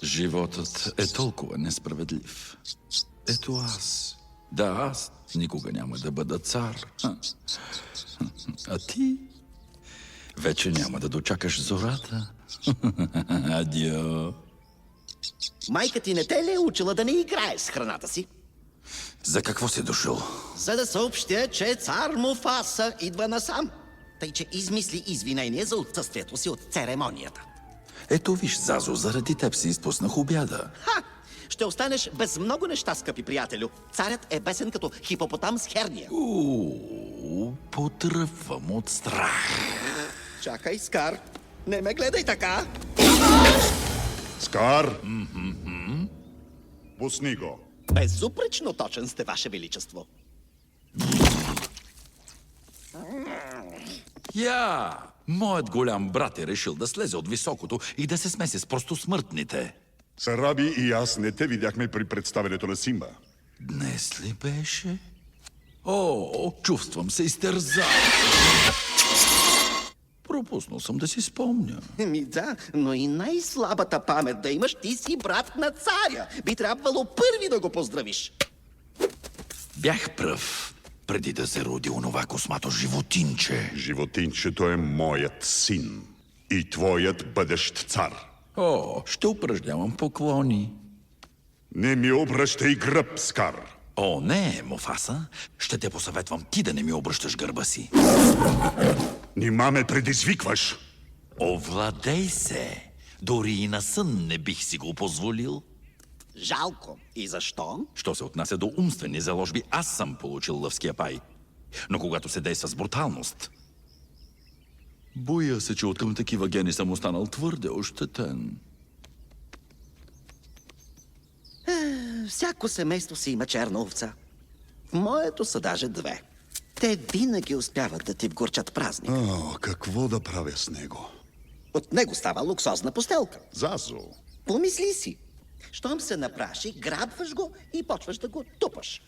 Животът е толкова несправедлив. Ето аз. Да, аз никога няма да бъда цар. А ти вече няма да дочакаш зората. Адио. Майка ти не те ли е учила да не играеш с храната си? За какво си дошъл? За да съобщя, че цар Муфаса идва насам. Тъй, че измисли извинение за отсъствието си от церемонията. Ето виж, Зазо, заради теб си изпуснах обяда. Ха! Ще останеш без много неща, скъпи приятелю. Царят е бесен като хипопотам с херния. Потръпвам от страх. Чакай, Скар. Не ме гледай така. Скар? Пусни го. Безупречно точен сте, Ваше Величество. Моят голям брат е решил да слезе от високото и да се смеси с просто смъртните. Сараби и аз не те видяхме при представенето на Симба. Днес ли беше? Чувствам се изтерзан. Пропуснал съм да си спомня. Да, но и най-слабата памет да имаш, ти си брат на царя. Би трябвало първи да го поздравиш. Бях пръв, преди да се роди онова космато животинче. Животинчето е моят син и твоят бъдещ цар. Ще упражнявам поклони. Не ми обръщай гръб, Скар. Не, Муфаса. Ще те посъветвам ти да не ми обръщаш гърба си. Нима ме предизвикваш? Овладей се. Дори и на сън не бих си го позволил. Жалко. И защо? Що се отнася до умствени заложби, аз съм получил лъвския пай. Но когато се действа с бруталност... Боя се, че откъм такива гени съм останал твърде ощетен. Всяко семейство си има черна овца. В моето са даже две. Те винаги успяват да ти вгорчат празник. Какво да правя с него? От него става луксозна постелка. Зазо. Помисли си. Щом се напраши, грабваш го и почваш да го тупаш.